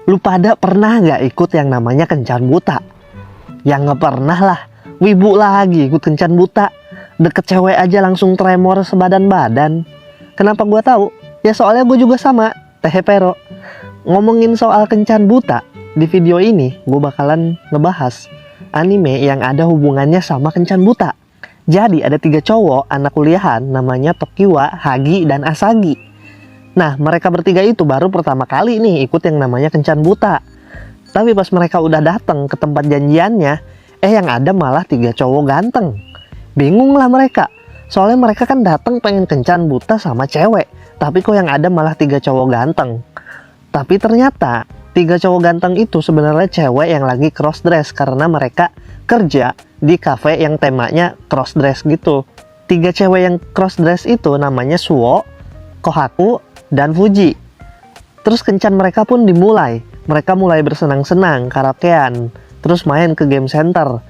Lu pada pernah nggak ikut yang namanya kencan buta? Ya nggak pernah lah. Wibu lagi ikut kencan buta. Deket cewek aja langsung tremor sebadan-badan. Kenapa gua tahu? Ya soalnya gue juga sama, Teh Pero. Ngomongin soal kencan buta, di video ini gue bakalan ngebahas anime yang ada hubungannya sama kencan buta. Jadi ada 3 cowok anak kuliahan namanya Tokiwa, Hagi, dan Asagi. Nah, mereka bertiga itu baru pertama kali nih ikut yang namanya kencan buta. Tapi pas mereka udah datang ke tempat janjiannya, yang ada malah 3 cowok ganteng. Bingung lah mereka. Soalnya mereka kan datang pengen kencan buta sama cewek. Tapi kok yang ada malah 3 cowok ganteng. Tapi ternyata 3 cowok ganteng itu sebenarnya cewek yang lagi cross dress karena mereka kerja di cafe yang temanya cross dress gitu. 3 cewek yang cross dress itu namanya Suo, Kohaku, dan Fuji. Terus kencan mereka pun dimulai. Mereka mulai bersenang-senang, karaokean, terus main ke game center.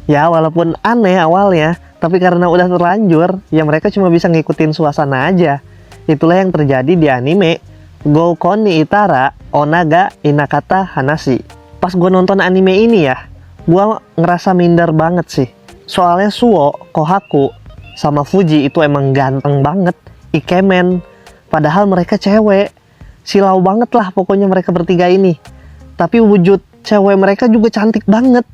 Ya walaupun aneh awalnya, tapi karena udah terlanjur, ya mereka cuma bisa ngikutin suasana aja. Itulah yang terjadi di anime Goukon ni Itara Onaga Inakata Hanashi. Pas gue nonton anime ini ya, gue ngerasa minder banget sih. Soalnya Suo, Kohaku, sama Fuji itu emang ganteng banget, ikemen. Padahal mereka cewek. Silau banget lah pokoknya mereka bertiga ini. Tapi wujud cewek mereka juga cantik banget.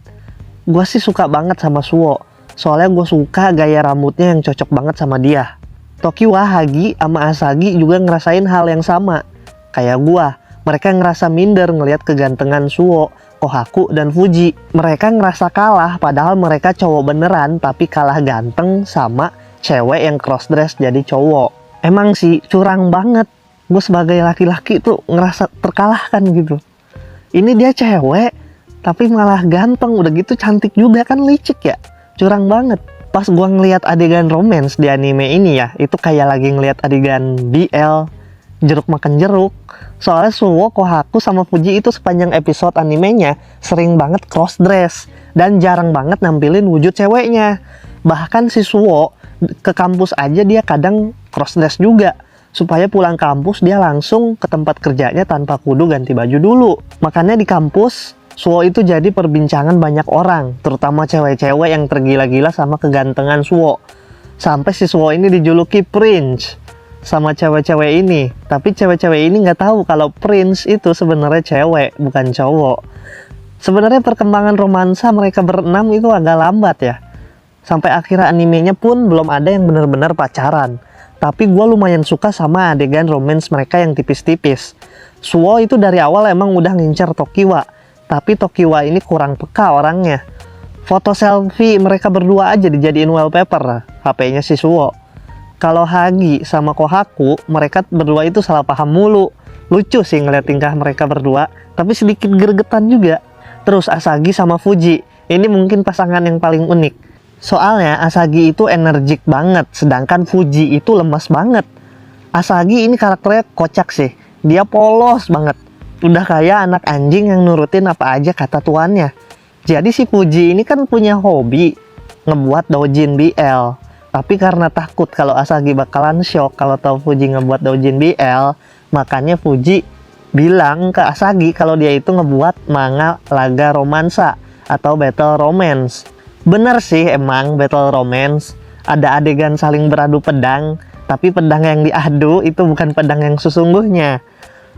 Gue sih suka banget sama Suo. Soalnya gue suka gaya rambutnya yang cocok banget sama dia. Tokiwa, Hagi, sama Asagi juga ngerasain hal yang sama. Kayak gue, mereka ngerasa minder ngelihat kegantengan Suo, Kohaku, dan Fuji. Mereka ngerasa kalah padahal mereka cowok beneran tapi kalah ganteng sama cewek yang crossdress jadi cowok. Emang sih curang banget. Gue sebagai laki-laki tuh ngerasa terkalahkan gitu. Ini dia cewek tapi malah ganteng, udah gitu cantik juga, kan licik ya. Curang banget. Pas gue ngeliat adegan romance di anime ini ya, itu kayak lagi ngeliat adegan BL, jeruk makan jeruk. Soalnya Suo, Kohaku, sama Fuji itu sepanjang episode animenya sering banget cross dress dan jarang banget nampilin wujud ceweknya. Bahkan si Suo ke kampus aja dia kadang cross dress juga, supaya pulang kampus dia langsung ke tempat kerjanya tanpa kudu ganti baju dulu. Makanya di kampus Suo itu jadi perbincangan banyak orang, terutama cewek-cewek yang tergila-gila sama kegantengan Suo. Sampai si Suo ini dijuluki Prince sama cewek-cewek ini. Tapi cewek-cewek ini nggak tahu kalau Prince itu sebenarnya cewek, bukan cowok. Sebenarnya perkembangan romansa mereka berenam itu agak lambat ya. Sampai akhir animenya pun belum ada yang benar-benar pacaran. Tapi gue lumayan suka sama adegan romance mereka yang tipis-tipis. Suo itu dari awal emang udah ngincer Tokiwa. Tapi Tokiwa ini kurang peka orangnya. Foto selfie mereka berdua aja dijadiin wallpaper HP-nya si Suo. Kalau Hagi sama Kohaku, mereka berdua itu salah paham mulu. Lucu sih ngeliat tingkah mereka berdua, tapi sedikit gregetan juga. Terus Asagi sama Fuji, ini mungkin pasangan yang paling unik. Soalnya Asagi itu energik banget, sedangkan Fuji itu lemas banget. Asagi ini karakternya kocak sih, dia polos banget. Udah kayak anak anjing yang nurutin apa aja kata tuannya. Jadi si Fuji ini kan punya hobi ngebuat doujin BL. Tapi karena takut kalau Asagi bakalan shock kalau tahu Fuji ngebuat doujin BL, makanya Fuji bilang ke Asagi kalau dia itu ngebuat manga laga romansa atau battle romance. Bener sih emang battle romance, ada adegan saling beradu pedang, tapi pedang yang diadu itu bukan pedang yang sesungguhnya.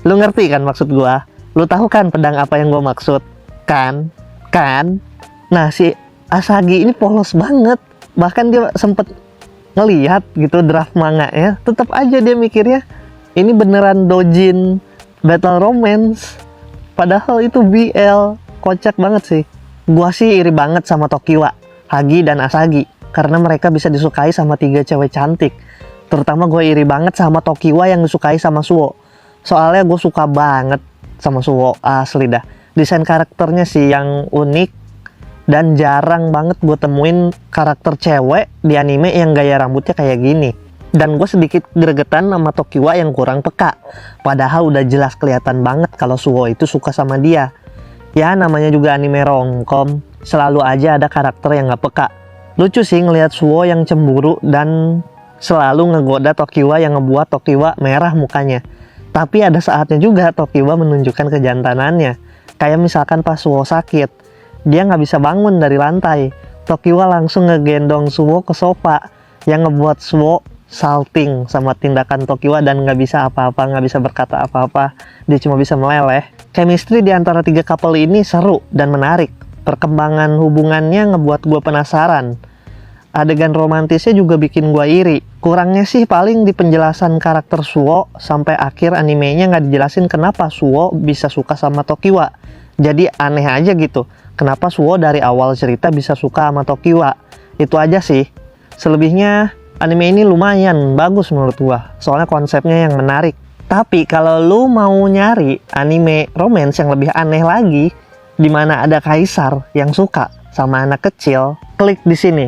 Lu ngerti kan maksud gua? Lu tahu kan pedang apa yang gua maksud? Kan? Nah si Asagi ini polos banget. Bahkan dia sempet ngelihat gitu draft manga ya, tetap aja dia mikirnya ini beneran doujin battle romance, padahal itu BL. Kocak banget sih. Gua sih iri banget sama Tokiwa, Hagi, dan Asagi karena mereka bisa disukai sama 3 cewek cantik. Terutama gue iri banget sama Tokiwa yang disukai sama Suo. Soalnya gue suka banget sama Suo, asli dah. Desain karakternya sih yang unik, dan jarang banget gue temuin karakter cewek di anime yang gaya rambutnya kayak gini. Dan gue sedikit gregetan sama Tokiwa yang kurang peka, padahal udah jelas kelihatan banget kalau Suo itu suka sama dia. Ya namanya juga anime romcom, selalu aja ada karakter yang gak peka. Lucu sih ngelihat Suo yang cemburu dan selalu ngegoda Tokiwa yang ngebuat Tokiwa merah mukanya. Tapi ada saatnya juga Tokiwa menunjukkan kejantanannya. Kayak misalkan pas Suwo sakit, dia nggak bisa bangun dari lantai. Tokiwa langsung ngegendong Suwo ke sofa, yang ngebuat Suwo salting sama tindakan Tokiwa dan nggak bisa apa-apa, nggak bisa berkata apa-apa. Dia cuma bisa meleleh. Chemistry di antara tiga couple ini seru dan menarik. Perkembangan hubungannya ngebuat gue penasaran. Adegan romantisnya juga bikin gue iri. Kurangnya sih paling di penjelasan karakter Suwo. Sampai akhir animenya nggak dijelasin kenapa Suwo bisa suka sama Tokiwa. Jadi aneh aja gitu. Kenapa Suwo dari awal cerita bisa suka sama Tokiwa. Itu aja sih. Selebihnya anime ini lumayan bagus menurut gue. Soalnya konsepnya yang menarik. Tapi kalau lu mau nyari anime romance yang lebih aneh lagi, dimana ada kaisar yang suka sama anak kecil, klik di sini.